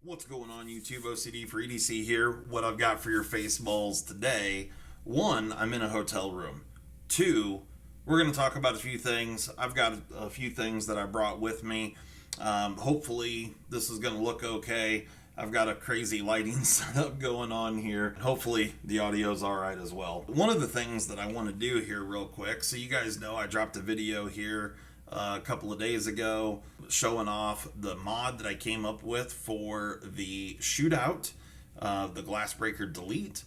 What's going on YouTube? OCD for EDC here. What I've got for your face balls today. One, I'm in a hotel room. Two, we're going to talk about a few things. I've got a few things that I brought with me. Hopefully this is going to look okay. I've got a crazy lighting setup going on here. Hopefully the audio's alright as well. One of the things that I want to do here real quick, so you guys know I dropped a video here a couple of days ago showing off the mod that I came up with for the Shootout, the Glass Breaker Delete,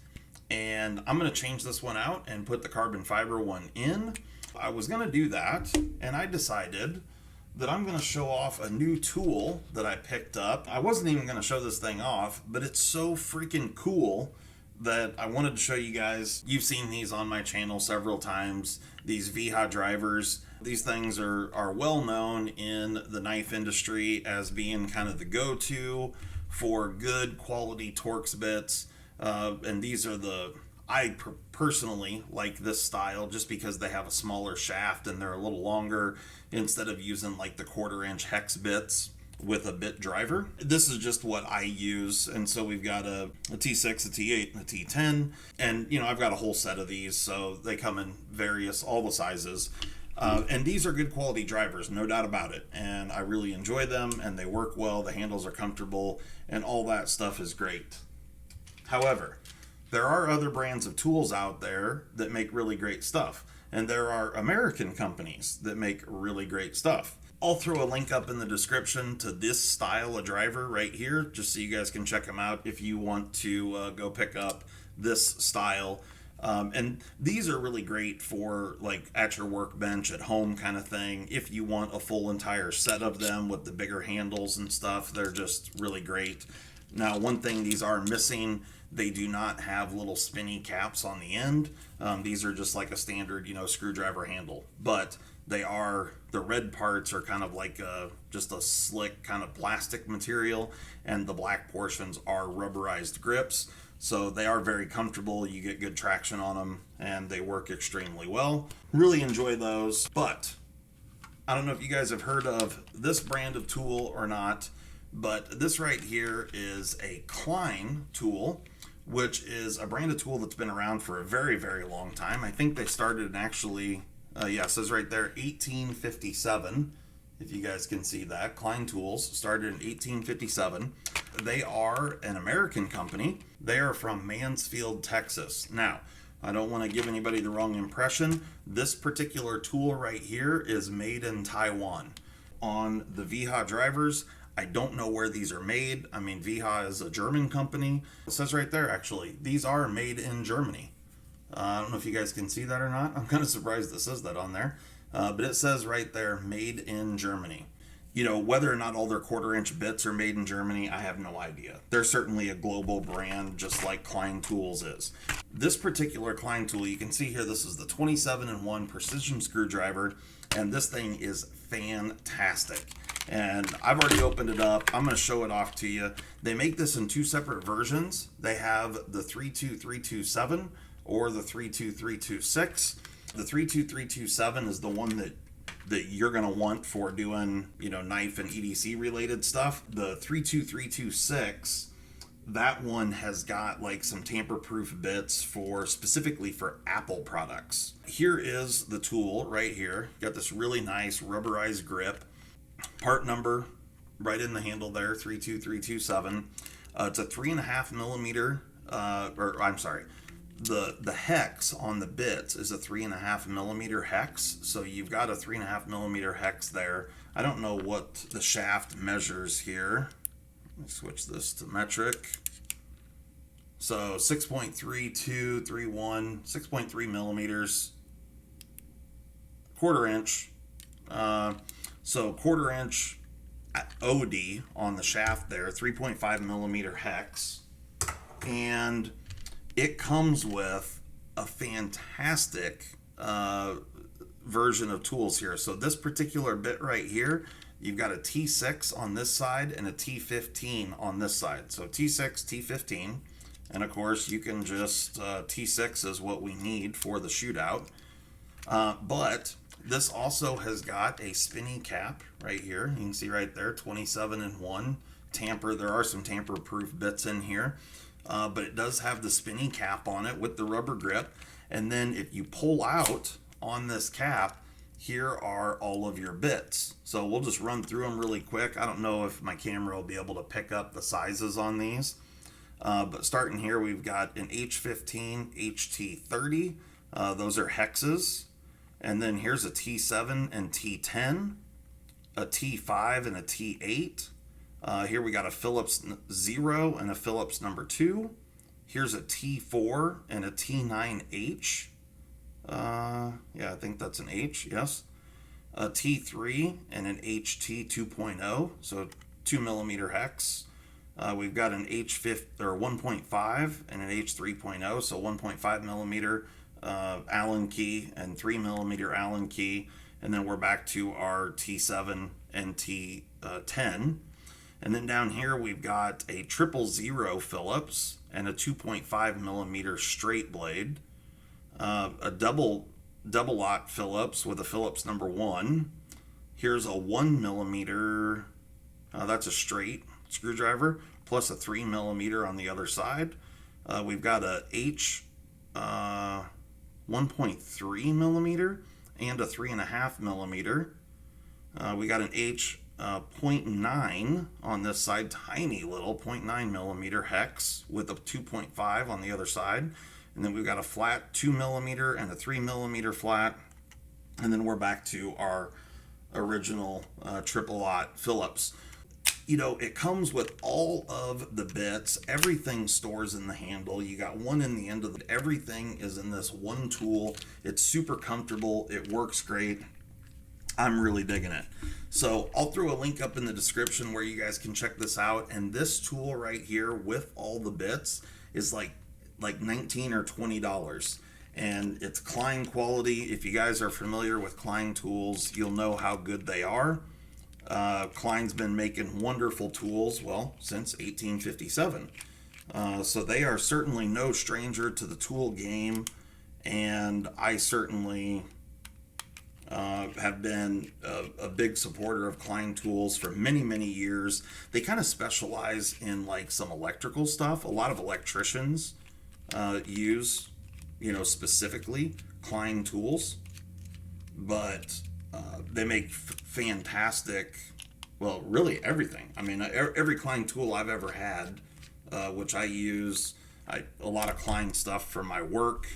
and I'm going to change this one out and put the carbon fiber one in. I was going to do that, and I decided that I'm going to show off a new tool that I picked up. I wasn't even going to show this thing off, but it's so freaking cool that I wanted to show you guys. You've seen these on my channel several times, these Wiha drivers. These things are well known in the knife industry as being kind of the go-to for good quality Torx bits. And these are I personally like this style just because they have a smaller shaft and they're a little longer instead of using like the 1/4-inch hex bits with a bit driver. This is just what I use, and so we've got a T6, a T8, and a T10, and you know I've got a whole set of these, so they come in all the sizes. And these are good quality drivers, no doubt about it, and I really enjoy them, and they work well, the handles are comfortable, and all that stuff is great. However, there are other brands of tools out there that make really great stuff, and there are American companies that make really great stuff. I'll throw a link up in the description to this style of driver right here, just so you guys can check them out if you want to go pick up this style. And these are really great for like at your workbench at home kind of thing. If you want a full entire set of them with the bigger handles and stuff, they're just really great. Now, one thing these are missing, they do not have little spinny caps on the end. These are just like a standard, screwdriver handle, but the red parts are kind of like just a slick kind of plastic material, and the black portions are rubberized grips. So they are very comfortable, you get good traction on them, and they work extremely well. Really enjoy those, but I don't know if you guys have heard of this brand of tool or not, but this right here is a Klein tool, which is a brand of tool that's been around for a very, very long time. I think they started in actually, it says right there, 1857. If you guys can see that. Klein Tools started in 1857. They are an American company. They are from Mansfield, Texas. Now, I don't want to give anybody the wrong impression. This particular tool right here is made in Taiwan. On the Wiha drivers, I don't know where these are made. I mean, Wiha is a German company. It says right there, actually, these are made in Germany. I don't know if you guys can see that or not. I'm kind of surprised it says that on there. But it says right there, made in Germany. Whether or not all their 1/4-inch bits are made in Germany, I have no idea. They're certainly a global brand, just like Klein Tools is. This particular Klein tool, you can see here, this is the 27-in-1 precision screwdriver, and this thing is fantastic. And I've already opened it up. I'm going to show it off to you. They make this in two separate versions. They have the 32327 or the 32326. The 32327 is the one that you're going to want for doing, knife and EDC related stuff. The 32326, that one has got like some tamper-proof bits specifically for Apple products. Here is the tool right here. Got this really nice rubberized grip. Part number right in the handle there, 32327. It's a 3.5 millimeter, the hex on the bits is a 3.5 millimeter hex, so you've got a 3.5 millimeter hex there. I don't know what the shaft measures here. Let me switch this to metric. So 6.3231, 6.3 millimeters, 1/4-inch. So 1/4-inch OD on the shaft there, 3.5 millimeter hex, and it comes with a fantastic version of tools here. So this particular bit right here, you've got a T6 on this side and a T15 on this side. So T6, T15, and of course you can just, T6 is what we need for the Shootout. But this also has got a spinny cap right here. You can see right there, 27-in-1 there are some tamper-proof bits in here, but it does have the spinny cap on it with the rubber grip. And then if you pull out on this cap, here are all of your bits. So we'll just run through them really quick. I don't know if my camera will be able to pick up the sizes on these. But starting here, we've got an H15, HT30. Those are hexes. And then here's a T7 and T10, a T5 and a T8. Here we got a Phillips 0 and a Phillips number 2. Here's a T4 and a T9H. Yeah, I think that's an H, yes. A T3 and an HT 2.0, so 2 millimeter hex. We've got an H5 or 1.5 and an H 3.0, so 1.5 millimeter Allen key and 3 millimeter Allen key. And then we're back to our T7 and T10. And then down here we've got a 000 Phillips and a 2.5 millimeter straight blade. A double aught Phillips with a Phillips number 1. Here's a 1 millimeter, that's a straight screwdriver, plus a 3 millimeter on the other side. We've got a H 1.3 millimeter and a 3.5 millimeter. We got an H 0.9 on this side, tiny little 0.9 millimeter hex with a 2.5 on the other side. And then we've got a flat 2 millimeter and a 3 millimeter flat. And then we're back to our original triple aught Phillips. You know, it comes with all of the bits. Everything stores in the handle. You got one in the end of the, everything is in this one tool. It's super comfortable. It works great. I'm really digging it. So I'll throw a link up in the description where you guys can check this out. And this tool right here with all the bits is like $19 or $20. And it's Klein quality. If you guys are familiar with Klein tools, you'll know how good they are. Klein's been making wonderful tools, well, since 1857. So they are certainly no stranger to the tool game. And I certainly have been a big supporter of Klein tools for many, many years. They kind of specialize in like some electrical stuff. A lot of electricians use, you know, specifically Klein tools, but they make fantastic, well, really everything. I mean, every Klein tool I've ever had, which I use, a lot of Klein stuff for my work,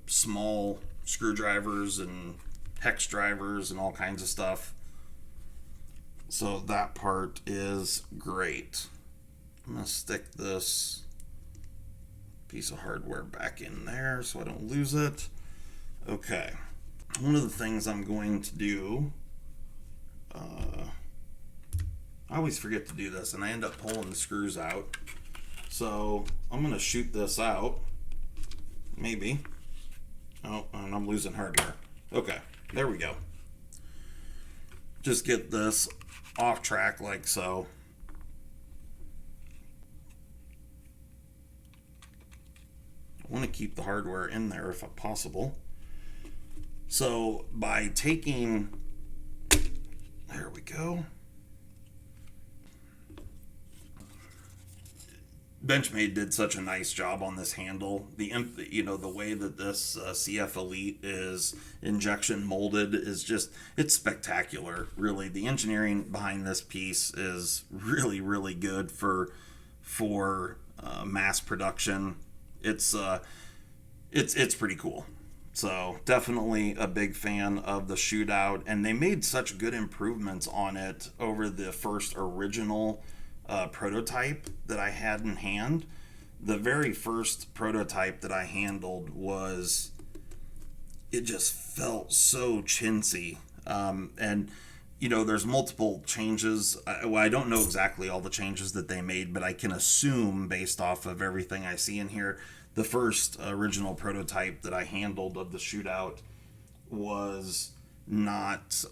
small screwdrivers and hex drivers and all kinds of stuff. So that part is great. I'm going to stick this piece of hardware back in there so I don't lose it. Okay. One of the things I'm going to do, I always forget to do this and I end up pulling the screws out. So I'm going to shoot this out. Maybe. Oh, and I'm losing hardware. Okay, there we go. Just get this off track like so. I want to keep the hardware in there if possible. So by taking, there we go. Benchmade did such a nice job on this handle. The way that this CF Elite is injection molded is just, it's spectacular. Really, the engineering behind this piece is really, really good for mass production. It's pretty cool. So definitely a big fan of the Shootout, and they made such good improvements on it over the first original prototype that I had in hand. The very first prototype that I handled it just felt so chintzy. And you know, there's multiple changes. I don't know exactly all the changes that they made, but I can assume based off of everything I see in here, the first original prototype that I handled of the Shootout was not,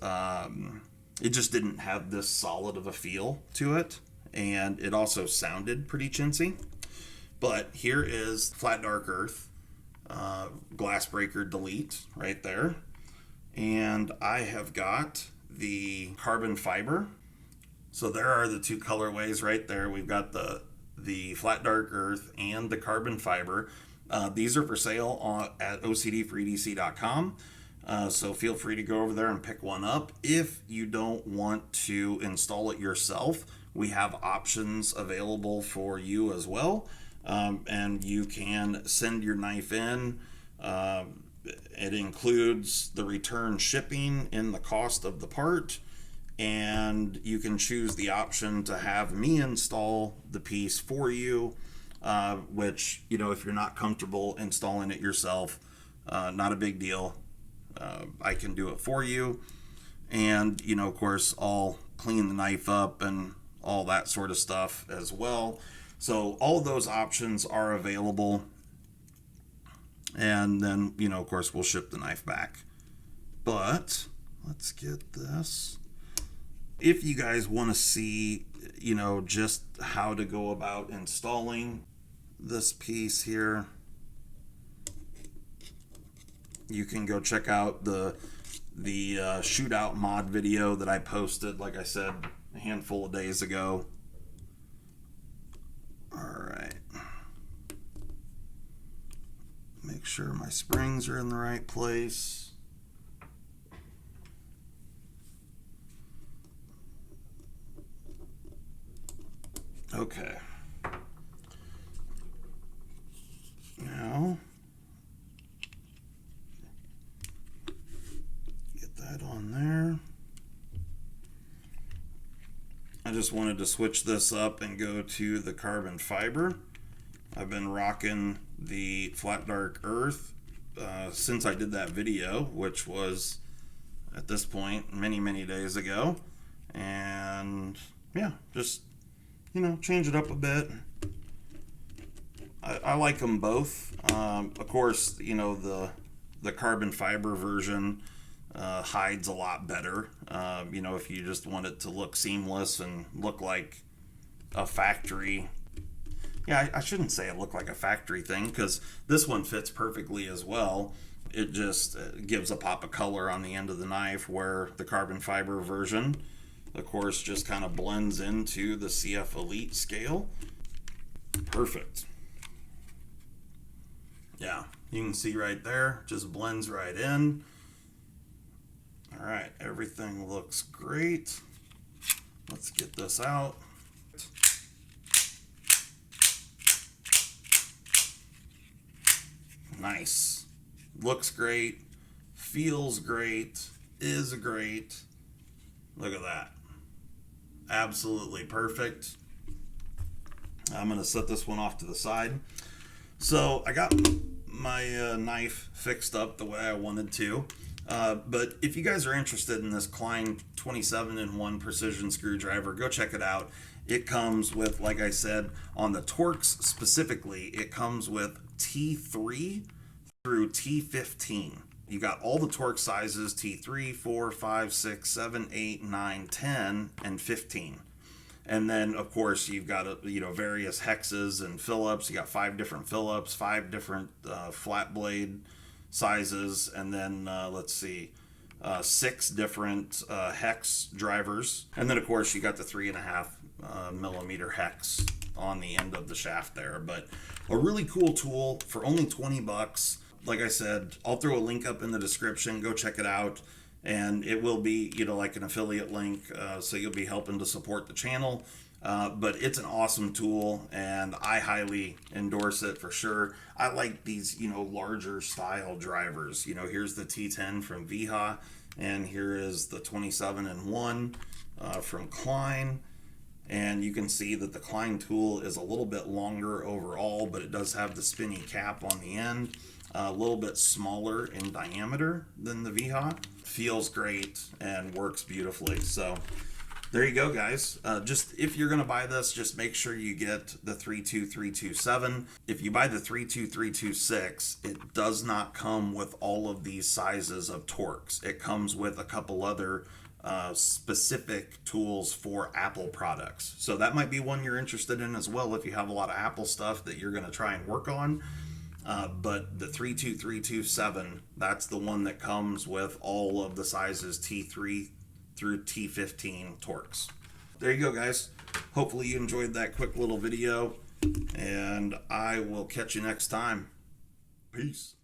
it just didn't have this solid of a feel to it. And it also sounded pretty chintzy. But here is Flat Dark Earth, Glass Breaker Delete right there. And I have got the carbon fiber So there are the two colorways right there. We've got the flat dark earth and the carbon fiber. These are for sale at ocd4edc.com. So feel free to go over there and pick one up. If you don't want to install it yourself, we have options available for you as well. And you can send your knife in. It includes the return shipping in the cost of the part. And you can choose the option to have me install the piece for you, which, if you're not comfortable installing it yourself, not a big deal. I can do it for you. And, of course, I'll clean the knife up and all that sort of stuff as well. So all of those options are available. And then, of course, we'll ship the knife back. But let's get this. If you guys want to see, just how to go about installing this piece here, you can go check out the Shootout mod video that I posted, like I said, a handful of days ago. All right. Make sure my springs are in the right place. Okay. Now, get that on there. I just wanted to switch this up and go to the carbon fiber. I've been rocking the flat dark earth since I did that video, which was at this point many days ago. And yeah, just change it up a bit. I like them both. Of course, the carbon fiber version hides a lot better. If you just want it to look seamless and look like a factory. Yeah, I shouldn't say it looked like a factory thing, because this one fits perfectly as well. It just gives a pop of color on the end of the knife, where the carbon fiber version, of course, just kind of blends into the CF Elite scale. Perfect. Yeah, you can see right there, just blends right in. All right, everything looks great. Let's get this out. Nice. Looks great. Feels great. Is great. Look at that. Absolutely perfect. I'm going to set this one off to the side. So I got my knife fixed up the way I wanted to. But if you guys are interested in this Klein 27-in-1 precision screwdriver, go check it out. It comes with, like I said, on the Torx specifically, it comes with T3 through T15. You got all the Torx sizes: T3, 4, 5, 6, 7, 8, 9, 10, and 15. And then, of course, you've got various hexes and Phillips. You got 5 different Phillips, 5 different flat blade sizes, and then let's see, 6 different hex drivers. And then, of course, you got the 3.5 millimeter hex on the end of the shaft there. But a really cool tool for only 20 bucks. Like I said, I'll throw a link up in the description. Go check it out. And it will be, like an affiliate link, so you'll be helping to support the channel. But it's an awesome tool, and I highly endorse it for sure. I like these, larger style drivers. Here's the T10 from Wiha, and here is the 27-in-1 from Klein. And you can see that the Klein tool is a little bit longer overall, but it does have the spinny cap on the end. A little bit smaller in diameter than the Wiha. Feels great and works beautifully. So there you go, guys. Just if you're going to buy this, just make sure you get the 32327. If you buy the 32326, it does not come with all of these sizes of Torx. It comes with a couple other specific tools for Apple products. So that might be one you're interested in as well if you have a lot of Apple stuff that you're going to try and work on. But the 32327, that's the one that comes with all of the sizes T3 through T15 Torx. there you go, guys. Hopefully you enjoyed that quick little video, and I will catch you next time. Peace.